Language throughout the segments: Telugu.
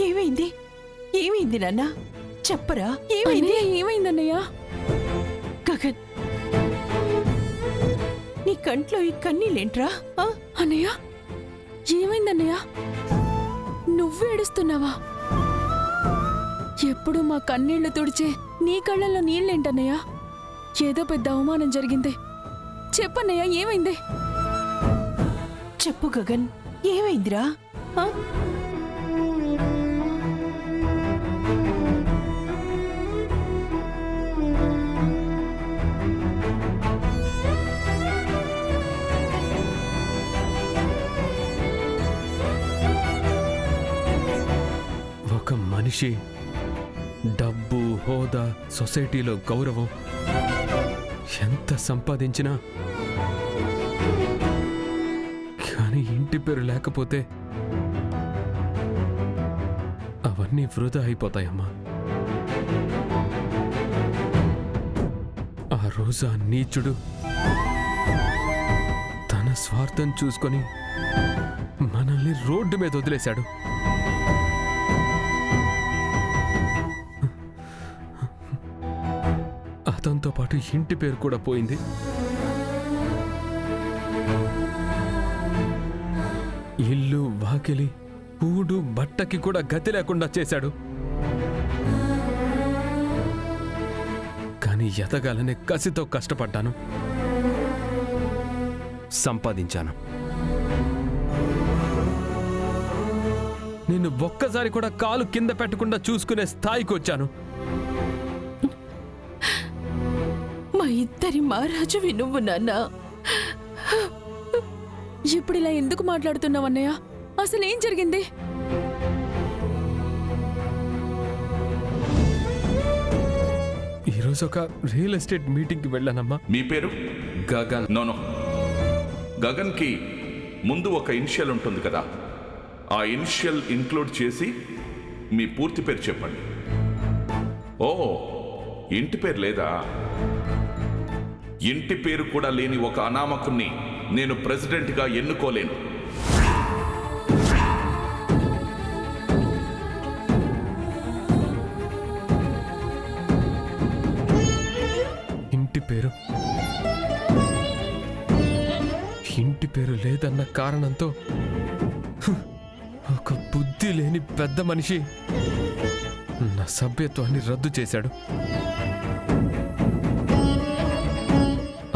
ఏమైంది? ఏమైంది నాన్న? చెప్పరా, ఏమైంది? ఏమైందన్నయ్య? గగన్, నీ కంట్లో ఈ కన్నీళ్ళేంట్రా? అన్నయ్య, ఏమైందన్నయ్య? నువ్వు ఏడుస్తున్నావా? ఎప్పుడు మా కన్నీళ్లు తుడిచే నీ కళ్ళల్లో నీళ్ళేంటన్నయ్య? ఏదో పెద్ద అవమానం జరిగింది. చెప్పన్నయ్య, ఏమైంది? చెప్పు గగన్, ఏమైందిరా? ఒక మనిషి డబ్బు, హోదా, సొసైటీలో గౌరవం ఎంత సంపాదించినా కానీ ఇంటి పేరు లేకపోతే అవన్నీ వృధా అయిపోతాయమ్మా. ఆ రోజు ఆ నీచుడు తన స్వార్థం చూసుకొని మనల్ని రోడ్డు మీద వదిలేశాడు. అతనితో పాటు ఇంటి పేరు కూడా పోయింది. ఇల్లు, వాకిలి, కూడు, బట్టకి కూడా గతి లేకుండా చేశాడు. కానీ ఎదగాలనే కసితో కష్టపడ్డాను, సంపాదించాను. నిన్ను ఒక్కసారి కూడా కాలు కింద పెట్టకుండా చూసుకునే స్థాయికి వచ్చాను. మా ఇద్దరి మహారాజువి నువ్వు నాన్న. ఇప్పుడు ఇలా ఎందుకు మాట్లాడుతున్నావన్నయ్య? అసలు ఏం జరిగింది? ఈరోజు ఒక రియల్ ఎస్టేట్ మీటింగ్కి వెళ్ళానమ్మా. మీ పేరు? గగన్. నోనో, గగన్కి ముందు ఒక ఇనిషియల్ ఉంటుంది కదా, ఆ ఇనిషియల్ ఇంక్లూడ్ చేసి మీ పూర్తి పేరు చెప్పండి. ఓ, ఇంటి పేరు లేదా? ఇంటి పేరు కూడా లేని ఒక అనామకుణ్ణి నేను ప్రెసిడెంట్గా ఎన్నుకోలేను. ఇంటి పేరు లేదన్న కారణంతో ఒక బుద్ధి లేని పెద్ద మనిషి నా సభ్యత్వాన్ని రద్దు చేశాడు.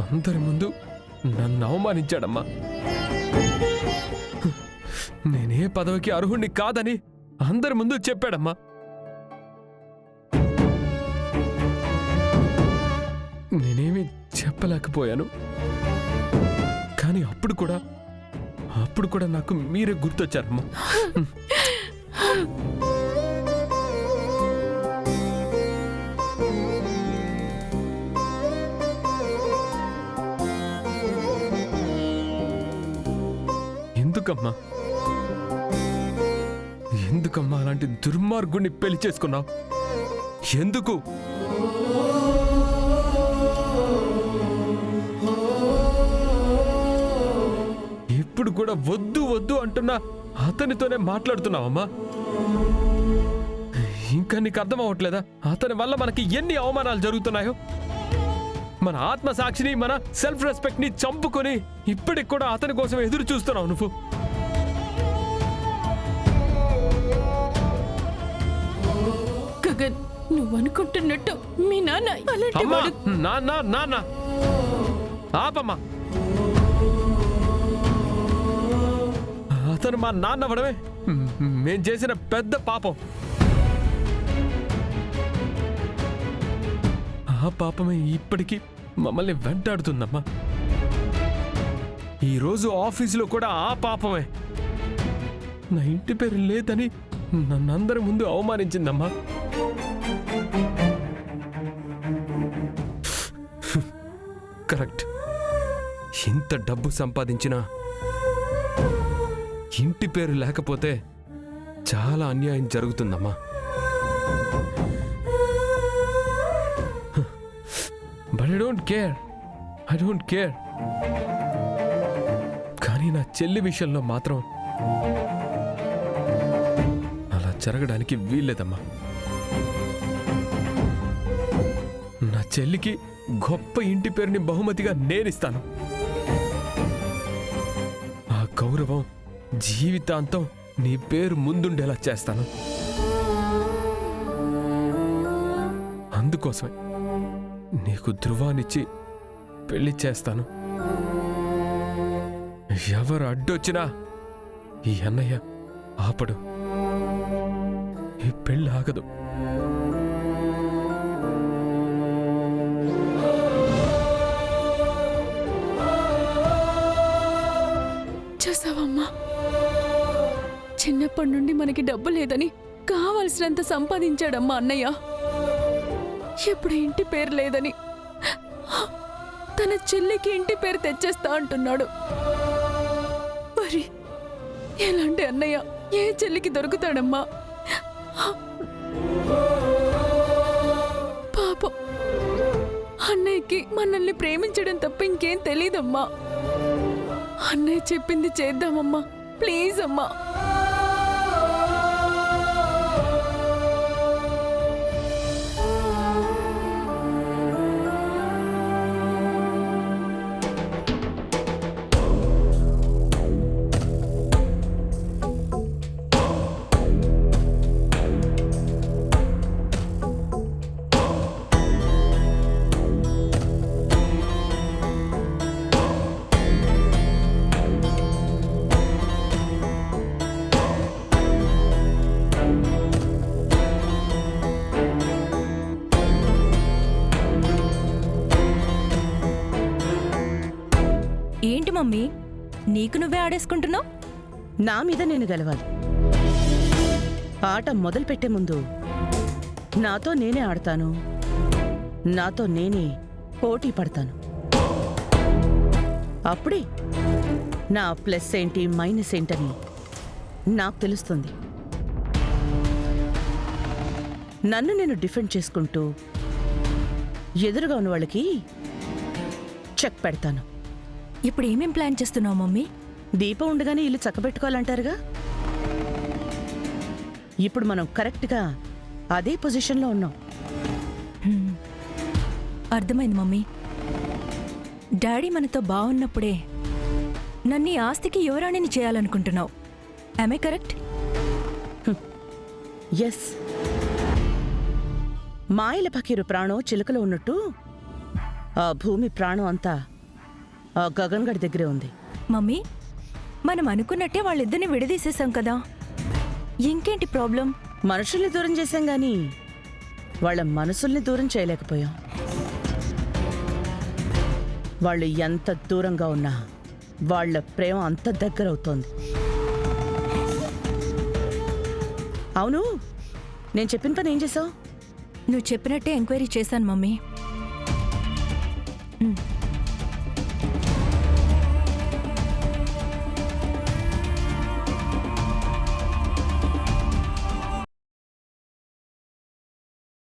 అందరి ముందు నన్ను అవమానించాడమ్మా. నేనే పదవికి అర్హుణ్ణి కాదని అందరి ముందు చెప్పాడమ్మా. నేనేమీ చెప్పలేకపోయాను. కానీ అప్పుడు కూడా నాకు మీరే గుర్తొచ్చారమ్మా. ఎందుకమ్మా అలాంటి దుర్మార్గుణ్ణి పెళ్లి చేసుకున్నావు? ఎందుకు? ఇప్పుడు కూడా వద్దు వద్దు అంటున్నా అతనితోనే మాట్లాడుతున్నావమ్మా. ఇంకా నీకు అర్థం అవ్వట్లేదా అతని వల్ల మనకి ఎన్ని అవమానాలు జరుగుతున్నాయో? మన ఆత్మసాక్షిని, మన సెల్ఫ్ రెస్పెక్ట్ ని చంపుకొని ఇప్పటికి కూడా అతని కోసం ఎదురు చూస్తున్నావు నువ్వు. గగన్, నువ్వు అనుకుంటున్నట్టు మీ నాన్న నాన్న ఆపమ్మా. అతను మా నాన్న అవ్వడమే మేం చేసిన పెద్ద పాపం. ఆ పాపమే ఇప్పటికీ మమ్మల్ని వెంటాడుతుందమ్మా. ఈరోజు ఆఫీసులో కూడా ఆ పాపమే నా ఇంటి పేరు లేదని నన్నందరి ముందు అవమానించిందమ్మా. కరెక్ట్. ఇంత డబ్బు సంపాదించినా ఇంటి పేరు లేకపోతే చాలా అన్యాయం జరుగుతుందమ్మా. But I don't care. కానీ నా చెల్లి విషయంలో మాత్రం జరగడానికి వీల్లేదమ్మా. నా చెల్లికి గొప్ప ఇంటి పేరుని బహుమతిగా నేనిస్తాను. ఆ గౌరవం జీవితాంతం నీ పేరు ముందుండేలా చేస్తాను. అందుకోసమే నీకు ధృవాన్నిచ్చి పెళ్లి చేస్తాను. ఎవరు అడ్డొచ్చినా ఈ అన్నయ్య ఆపడు. ఈ పెళ్ళి ఆగదు. చూసావమ్మా, చిన్నప్పటి నుండి మనకి డబ్బు లేదని కావలసినంత సంపాదించాడమ్మా అన్నయ్య. ఇప్పుడు ఇంటి పేరు లేదని తన చెల్లికి ఇంటి పేరు తెచ్చేస్తా అంటున్నాడు. మరి ఎలాంటి అన్నయ్య ఏ చెల్లికి దొరుకుతాడమ్మా? పాపం అన్నయ్యకి మనల్ని ప్రేమించడం తప్ప ఇంకేం తెలీదమ్మా. అన్నయ్య చెప్పింది చేద్దామమ్మా, ప్లీజ్ అమ్మా. ఏంటి మమ్మీ, నీకు నువ్వే ఆడేసుకుంటున్నావు? నా మీద నేను గెలవాలి. ఆట మొదలుపెట్టే ముందు నాతో నేనే ఆడతాను, నాతో నేనే పోటీ పడతాను. అప్పుడే నా ప్లస్ ఏంటి మైనస్ ఏంటని నాకు తెలుస్తుంది. నన్ను నేను డిఫెండ్ చేసుకుంటూ ఎదురుగా ఉన్న వాళ్ళకి చెక్ పెడతాను. ఇప్పుడు ఏమేం ప్లాన్ చేస్తున్నావు మమ్మీ? దీపం ఉండగానే ఇల్లు చక్కబెట్టుకోవాలంటారుగా. ఇప్పుడు మనం కరెక్ట్గా అదే పొజిషన్లో ఉన్నాం. అర్థమైంది మమ్మీ. డాడీ మనతో బాగున్నప్పుడే నన్ను ఈ ఆస్తికి యువరాణిని చేయాలనుకుంటున్నావు. am I correct? ఎస్. మాయల పకీరు ప్రాణం చిలుకలో ఉన్నట్టు ఆ భూమి ప్రాణం అంతా ఆ గగన్ గడి దగ్గరే ఉంది. మమ్మీ, మనం అనుకున్నట్టే వాళ్ళిద్దరిని విడదీసేసాం కదా, ఇంకేంటి ప్రాబ్లం? మనుషుల్ని దూరం చేశాం గాని వాళ్ళ మనసుల్ని దూరం చేయలేకపోయాం. వాళ్ళు ఎంత దూరంగా ఉన్నా వాళ్ళ ప్రేమ అంత దగ్గరవుతోంది. అవును, నేను చెప్పిన పని ఏం చేసావు? నువ్వు చెప్పినట్టే ఎంక్వైరీ చేశాను మమ్మీ.